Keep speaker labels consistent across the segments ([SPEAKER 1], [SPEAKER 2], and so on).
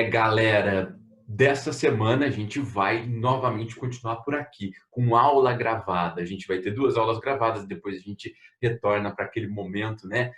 [SPEAKER 1] Galera, dessa semana a gente vai novamente continuar por aqui, com aula gravada. A gente vai ter duas aulas gravadas, depois a gente retorna para aquele momento, né,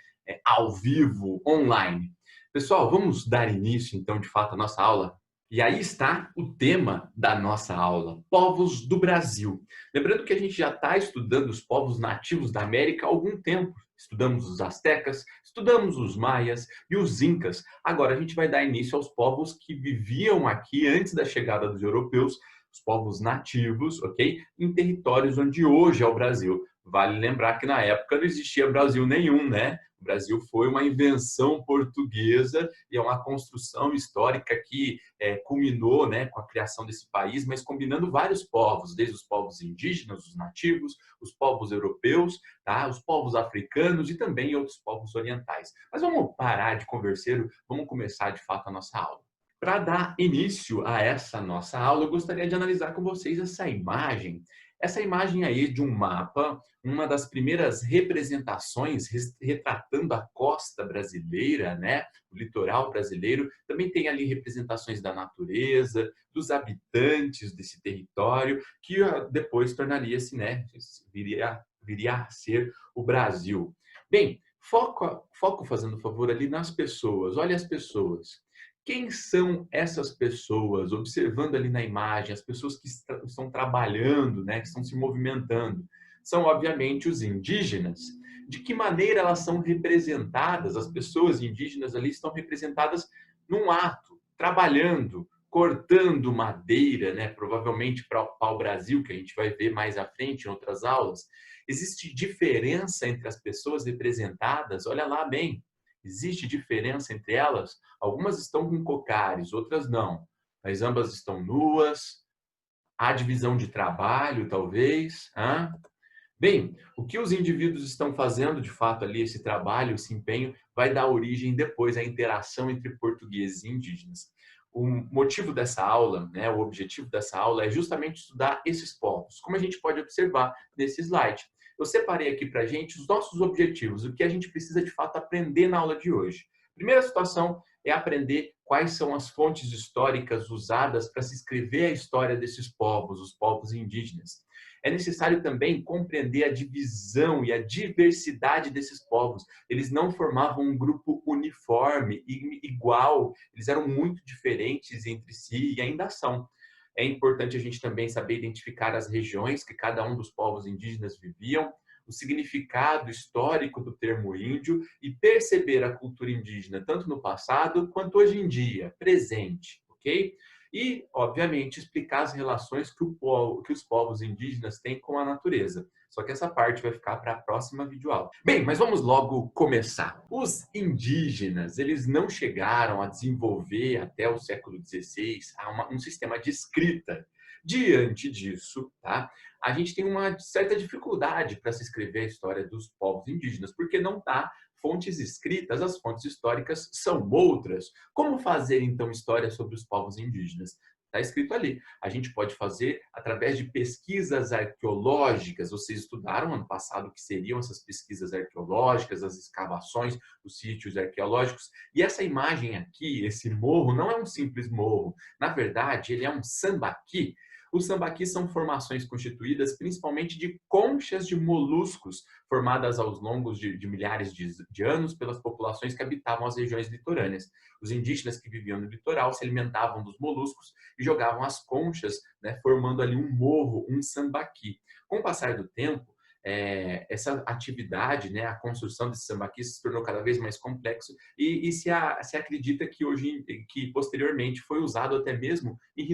[SPEAKER 1] ao vivo, online. Pessoal, vamos dar início, então, de fato, à nossa aula? E aí está o tema da nossa aula, povos do Brasil. Lembrando que a gente já está estudando os povos nativos da América há algum tempo. Estudamos os astecas, estudamos os maias e os incas. Agora a gente vai dar início aos povos que viviam aqui antes da chegada dos europeus, os povos nativos, ok? Em territórios onde hoje é o Brasil. Vale lembrar que na época não existia Brasil nenhum, né? O Brasil foi uma invenção portuguesa e é uma construção histórica que culminou, né, com a criação desse país, mas combinando vários povos, desde os povos indígenas, os nativos, os povos europeus, tá? Os povos africanos e também outros povos orientais. Mas vamos parar de conversar, vamos começar de fato a nossa aula. Para dar início a essa nossa aula, eu gostaria de analisar com vocês essa imagem. Essa imagem aí de um mapa, uma das primeiras representações retratando a costa brasileira, né? O litoral brasileiro. Também tem ali representações da natureza, dos habitantes desse território, que depois tornaria-se, né? Viria a ser o Brasil. Bem, foco fazendo favor ali nas pessoas. Olha as pessoas. Quem são essas pessoas? Observando ali na imagem, as pessoas que estão trabalhando, né, que estão se movimentando. São, obviamente, os indígenas. De que maneira elas são representadas? As pessoas indígenas ali estão representadas num ato, trabalhando, cortando madeira, né, provavelmente para o pau-brasil, que a gente vai ver mais à frente em outras aulas. Existe diferença entre as pessoas representadas? Olha lá bem. Existe diferença entre elas? Algumas estão com cocares, outras não. Mas ambas estão nuas. Há divisão de trabalho, talvez. Bem, o que os indivíduos estão fazendo, de fato, ali, esse trabalho, esse empenho, vai dar origem depois à interação entre portugueses e indígenas. O motivo dessa aula, né, o objetivo dessa aula é justamente estudar esses povos, como a gente pode observar nesse slide. Eu separei aqui para a gente os nossos objetivos, o que a gente precisa, de fato, aprender na aula de hoje. Primeira situação é aprender quais são as fontes históricas usadas para se escrever a história desses povos, os povos indígenas. É necessário também compreender a divisão e a diversidade desses povos. Eles não formavam um grupo uniforme e igual, eles eram muito diferentes entre si e ainda são. É importante a gente também saber identificar as regiões que cada um dos povos indígenas viviam, o significado histórico do termo índio e perceber a cultura indígena tanto no passado quanto hoje em dia, presente, ok? E, obviamente, explicar as relações que os povos indígenas têm com a natureza. Só que essa parte vai ficar para a próxima videoaula. Bem, mas vamos logo começar. Os indígenas, eles não chegaram a desenvolver até o século XVI um sistema de escrita. Diante disso, tá? A gente tem uma certa dificuldade para se escrever a história dos povos indígenas, porque não está fontes escritas, as fontes históricas são outras. Como fazer, então, história sobre os povos indígenas? Está escrito ali. A gente pode fazer através de pesquisas arqueológicas. Vocês estudaram ano passado o que seriam essas pesquisas arqueológicas, as escavações, os sítios arqueológicos. E essa imagem aqui, esse morro, não é um simples morro. Na verdade, ele é um sambaqui. Os sambaquis são formações constituídas principalmente de conchas de moluscos formadas aos longos de milhares de anos pelas populações que habitavam as regiões litorâneas. Os indígenas que viviam no litoral se alimentavam dos moluscos e jogavam as conchas, né, formando ali um morro, um sambaqui. Com o passar do tempo, essa atividade, né, a construção desse sambaqui se tornou cada vez mais complexo e se acredita que que posteriormente foi usado até mesmo em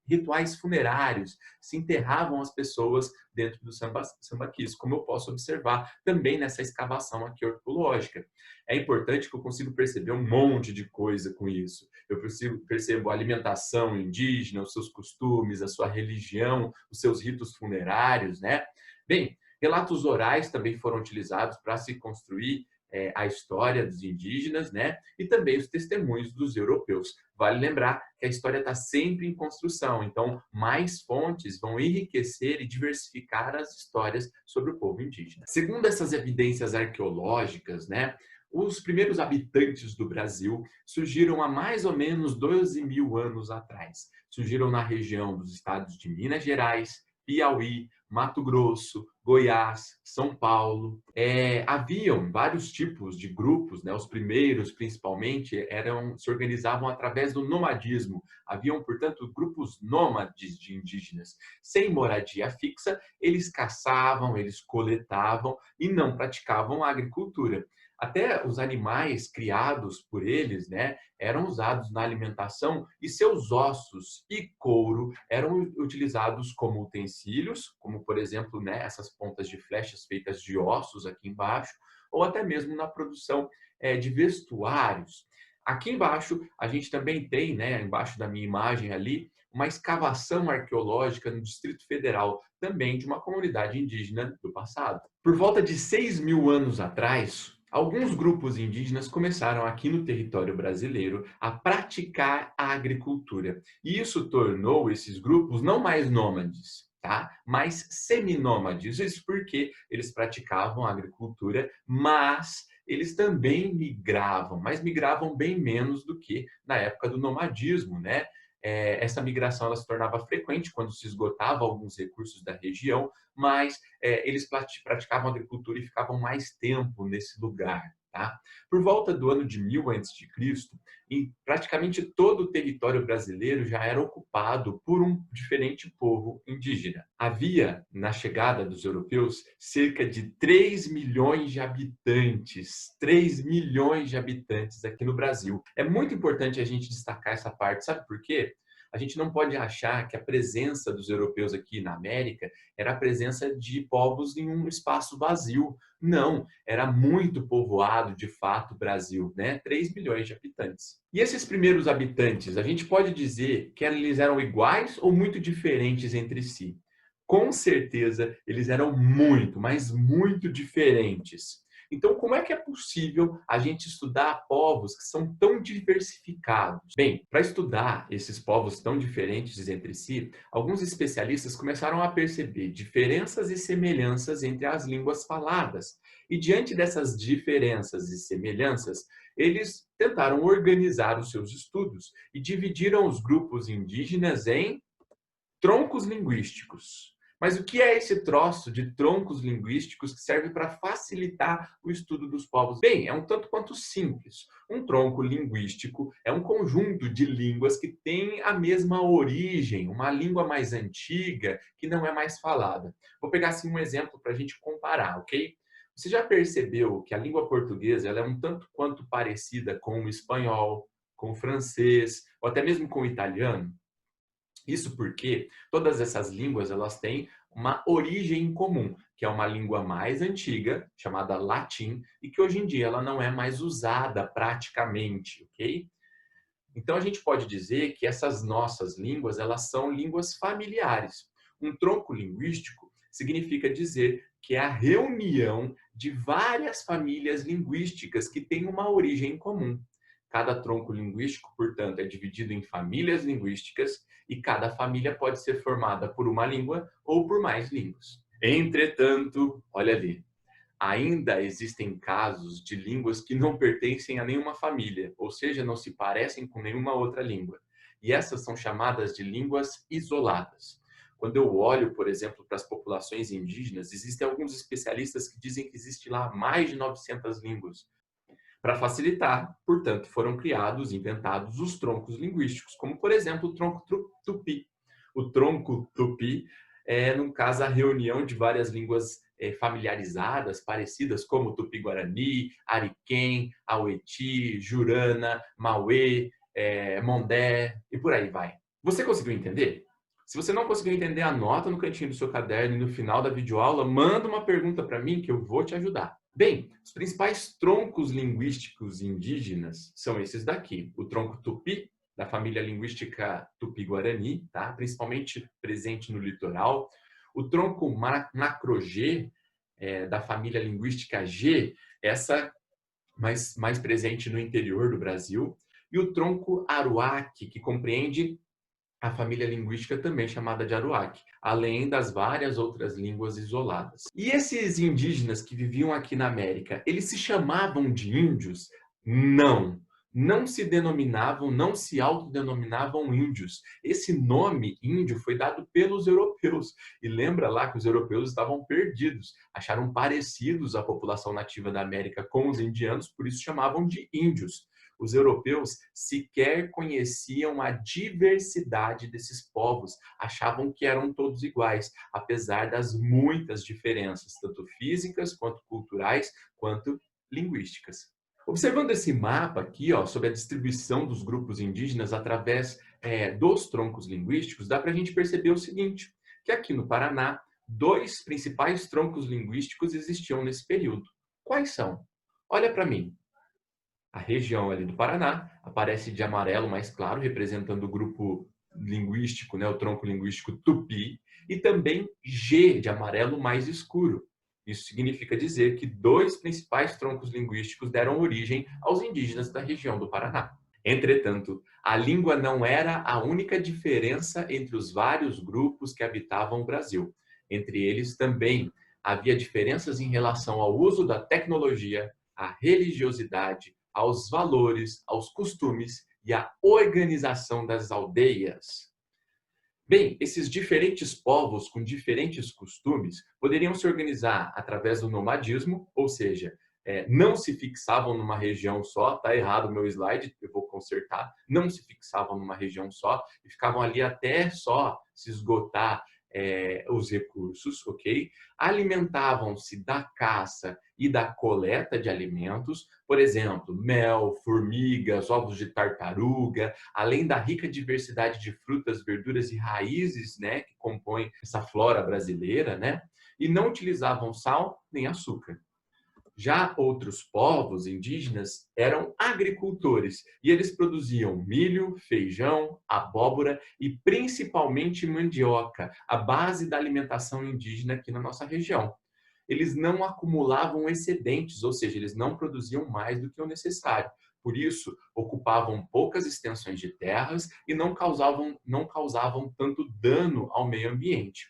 [SPEAKER 1] rituais funerários, se enterravam as pessoas dentro dos sambaquis, como eu posso observar também nessa escavação aqui arqueológica. É importante que eu consiga perceber um monte de coisa com isso. Eu percebo a alimentação indígena, os seus costumes, a sua religião, os seus ritos funerários, né? Bem, relatos orais também foram utilizados para se construir a história dos indígenas, né? E também os testemunhos dos europeus. Vale lembrar que a história está sempre em construção, então mais fontes vão enriquecer e diversificar as histórias sobre o povo indígena. Segundo essas evidências arqueológicas, né? Os primeiros habitantes do Brasil surgiram há mais ou menos 12 mil anos atrás. Surgiram na região dos estados de Minas Gerais, Piauí, Mato Grosso, Goiás, São Paulo. Haviam vários tipos de grupos, né? Os primeiros, principalmente, se organizavam através do nomadismo. Haviam, portanto, grupos nômades de indígenas. Sem moradia fixa, eles caçavam, eles coletavam e não praticavam a agricultura. Até os animais criados por eles, né, eram usados na alimentação e seus ossos e couro eram utilizados como utensílios, como, por exemplo, né, essas pontas de flechas feitas de ossos aqui embaixo, ou até mesmo na produção de vestuários. Aqui embaixo, a gente também tem, né, embaixo da minha imagem ali, uma escavação arqueológica no Distrito Federal, também de uma comunidade indígena do passado. Por volta de 6 mil anos atrás, alguns grupos indígenas começaram aqui no território brasileiro a praticar a agricultura. E isso tornou esses grupos não mais nômades, tá? Mas seminômades. Isso porque eles praticavam a agricultura, mas eles também migravam, mas migravam bem menos do que na época do nomadismo, né? Essa migração ela se tornava frequente quando se esgotava alguns recursos da região, mas eles praticavam agricultura e ficavam mais tempo nesse lugar. Tá? Por volta do ano de 1000 a.C., em praticamente todo o território brasileiro já era ocupado por um diferente povo indígena. Havia, na chegada dos europeus, cerca de 3 milhões de habitantes. 3 milhões de habitantes aqui no Brasil. É muito importante a gente destacar essa parte, sabe por quê? A gente não pode achar que a presença dos europeus aqui na América era a presença de povos em um espaço vazio. Não, era muito povoado, de fato, o Brasil, né? 3 milhões de habitantes. E esses primeiros habitantes, a gente pode dizer que eles eram iguais ou muito diferentes entre si? Com certeza, eles eram muito, mas muito diferentes. Então, como é que é possível a gente estudar povos que são tão diversificados? Bem, para estudar esses povos tão diferentes entre si, alguns especialistas começaram a perceber diferenças e semelhanças entre as línguas faladas. E diante dessas diferenças e semelhanças, eles tentaram organizar os seus estudos e dividiram os grupos indígenas em troncos linguísticos. Mas o que é esse troço de troncos linguísticos que serve para facilitar o estudo dos povos? Bem, é um tanto quanto simples. Um tronco linguístico é um conjunto de línguas que têm a mesma origem, uma língua mais antiga que não é mais falada. Vou pegar assim um exemplo para a gente comparar, ok? Você já percebeu que a língua portuguesa ela é um tanto quanto parecida com o espanhol, com o francês, ou até mesmo com o italiano? Isso porque todas essas línguas elas têm uma origem comum, que é uma língua mais antiga, chamada latim, e que hoje em dia ela não é mais usada praticamente, ok? Então a gente pode dizer que essas nossas línguas, elas são línguas familiares. Um tronco linguístico significa dizer que é a reunião de várias famílias linguísticas que têm uma origem comum. Cada tronco linguístico, portanto, é dividido em famílias linguísticas e cada família pode ser formada por uma língua ou por mais línguas. Entretanto, olha ali, ainda existem casos de línguas que não pertencem a nenhuma família, ou seja, não se parecem com nenhuma outra língua. E essas são chamadas de línguas isoladas. Quando eu olho, por exemplo, para as populações indígenas, existem alguns especialistas que dizem que existe lá mais de 900 línguas. Para facilitar, portanto, foram criados, inventados os troncos linguísticos, como, por exemplo, o tronco tupi. O tronco tupi é, no caso, a reunião de várias línguas familiarizadas, parecidas, como tupi-guarani, ariquém, aueti, jurana, mauê, mondé e por aí vai. Você conseguiu entender? Se você não conseguiu entender, anota no cantinho do seu caderno e no final da videoaula, manda uma pergunta para mim que eu vou te ajudar. Bem, os principais troncos linguísticos indígenas são esses daqui. O tronco tupi, da família linguística tupi-guarani, tá? Principalmente presente no litoral. O tronco macro-G, da família linguística G, essa mais presente no interior do Brasil. E o tronco aruaque, que compreende a família linguística também chamada de Aruac, além das várias outras línguas isoladas. E esses indígenas que viviam aqui na América, eles se chamavam de índios? Não. Não se denominavam, não se autodenominavam índios. Esse nome índio foi dado pelos europeus. E lembra lá que os europeus estavam perdidos, acharam parecidos a população nativa da América com os indianos, por isso chamavam de índios. Os europeus sequer conheciam a diversidade desses povos, achavam que eram todos iguais, apesar das muitas diferenças, tanto físicas, quanto culturais, quanto linguísticas. Observando esse mapa aqui, ó, sobre a distribuição dos grupos indígenas através dos troncos linguísticos, dá para a gente perceber o seguinte, que aqui no Paraná, dois principais troncos linguísticos existiam nesse período. Quais são? Olha para mim. A região ali do Paraná aparece de amarelo mais claro, representando o grupo linguístico, né, o tronco linguístico Tupi, e também G de amarelo mais escuro. Isso significa dizer que dois principais troncos linguísticos deram origem aos indígenas da região do Paraná. Entretanto, a língua não era a única diferença entre os vários grupos que habitavam o Brasil. Entre eles também havia diferenças em relação ao uso da tecnologia, à religiosidade, aos valores, aos costumes e à organização das aldeias. Bem, esses diferentes povos com diferentes costumes poderiam se organizar através do nomadismo, ou seja, não se fixavam numa região só, tá errado o meu slide, eu vou consertar, não se fixavam numa região só e ficavam ali até só se esgotar os recursos, ok? Alimentavam-se da caça e da coleta de alimentos, por exemplo, mel, formigas, ovos de tartaruga, além da rica diversidade de frutas, verduras e raízes, né, que compõem essa flora brasileira, né? E não utilizavam sal nem açúcar. Já outros povos indígenas eram agricultores e eles produziam milho, feijão, abóbora e principalmente mandioca, a base da alimentação indígena aqui na nossa região. Eles não acumulavam excedentes, ou seja, eles não produziam mais do que o necessário. Por isso, ocupavam poucas extensões de terras e não causavam tanto dano ao meio ambiente.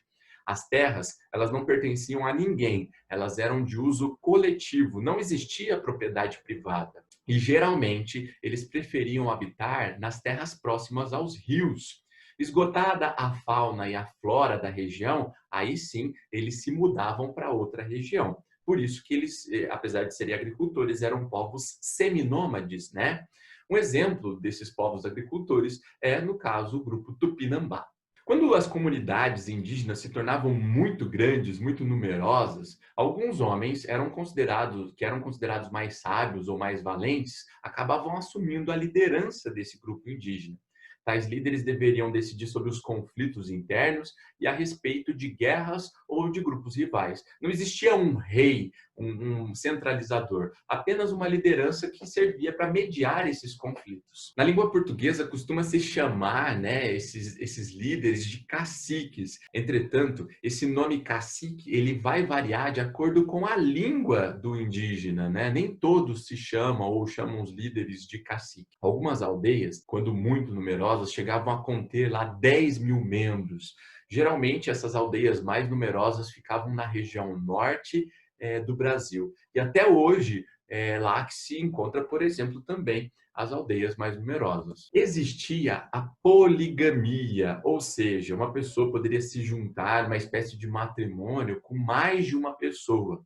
[SPEAKER 1] As terras, elas não pertenciam a ninguém, elas eram de uso coletivo, não existia propriedade privada. E geralmente eles preferiam habitar nas terras próximas aos rios. Esgotada a fauna e a flora da região, aí sim eles se mudavam para outra região. Por isso que eles, apesar de serem agricultores, eram povos seminômades, né? Um exemplo desses povos agricultores é, no caso, o grupo Tupinambá. Quando as comunidades indígenas se tornavam muito grandes, muito numerosas, alguns homens que eram considerados mais sábios ou mais valentes, acabavam assumindo a liderança desse grupo indígena. Tais líderes deveriam decidir sobre os conflitos internos e a respeito de guerras ou de grupos rivais. Não existia um rei, um centralizador, apenas uma liderança que servia para mediar esses conflitos. Na língua portuguesa costuma se chamar, né, esses líderes de caciques. Entretanto, esse nome cacique ele vai variar de acordo com a língua do indígena, né? Nem todos se chamam ou chamam os líderes de cacique. Algumas aldeias, quando muito numerosas, chegavam a conter lá 10.000 membros. Geralmente, essas aldeias mais numerosas ficavam na região norte do Brasil. E até hoje, lá que se encontra, por exemplo, também as aldeias mais numerosas. Existia a poligamia, ou seja, uma pessoa poderia se juntar, uma espécie de matrimônio com mais de uma pessoa.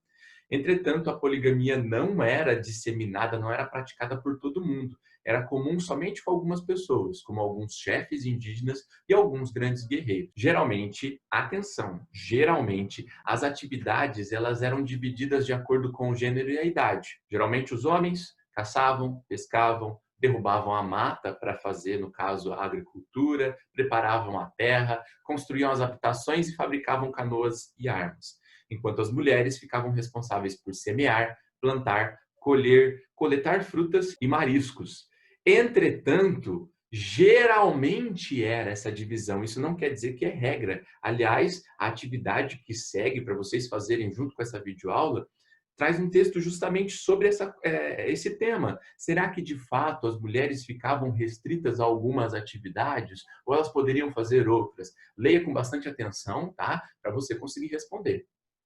[SPEAKER 1] Entretanto, a poligamia não era disseminada, não era praticada por todo mundo. Era comum somente com algumas pessoas, como alguns chefes indígenas e alguns grandes guerreiros. Geralmente, atenção, geralmente as atividades elas eram divididas de acordo com o gênero e a idade. Geralmente os homens caçavam, pescavam, derrubavam a mata para fazer, no caso, a agricultura, preparavam a terra, construíam as habitações e fabricavam canoas e armas, enquanto as mulheres ficavam responsáveis por semear, plantar, colher, coletar frutas e mariscos. Entretanto, geralmente era essa divisão. Isso não quer dizer que é regra. Aliás, a atividade que segue para vocês fazerem junto com essa videoaula traz um texto justamente sobre esse tema. Será que, de fato, as mulheres ficavam restritas a algumas atividades ou elas poderiam fazer outras? Leia com bastante atenção, tá? Para você conseguir responder.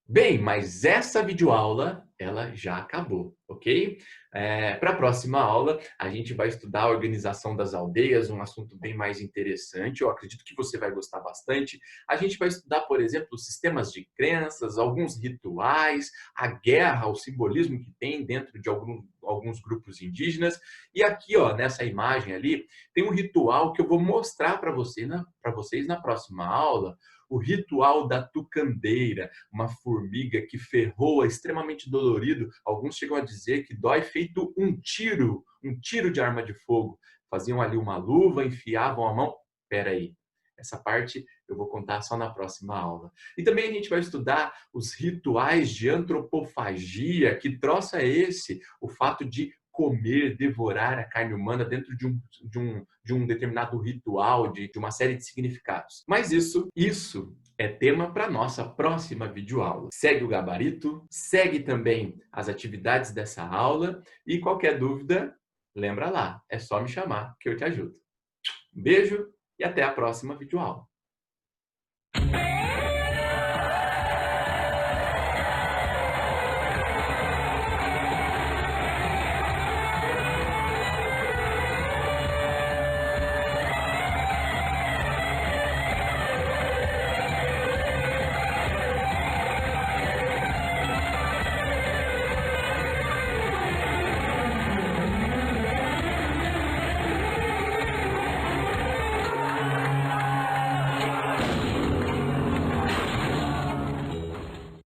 [SPEAKER 1] Bem, mas essa videoaula, ela já acabou, ok? Para a próxima aula, a gente vai estudar a organização das aldeias, um assunto bem mais interessante, eu acredito que você vai gostar bastante. A gente vai estudar, por exemplo, os sistemas de crenças, alguns rituais, a guerra, o simbolismo que tem dentro de alguns grupos indígenas. E aqui, ó, nessa imagem ali, tem um ritual que eu vou mostrar para vocês na próxima aula, o ritual da tucandeira, uma formiga que ferroa, extremamente dolorido. Alguns chegam a dizer que dói feito um tiro de arma de fogo. Faziam ali uma luva, enfiavam a mão. Espera aí, essa parte eu vou contar só na próxima aula. E também a gente vai estudar os rituais de antropofagia. Que troço é esse? O fato de comer, devorar a carne humana dentro de um determinado ritual, de uma série de significados. Mas isso é tema para nossa próxima videoaula. Segue o gabarito, segue também as atividades dessa aula e qualquer dúvida, lembra lá, é só me chamar que eu te ajudo. Um beijo e até a próxima videoaula.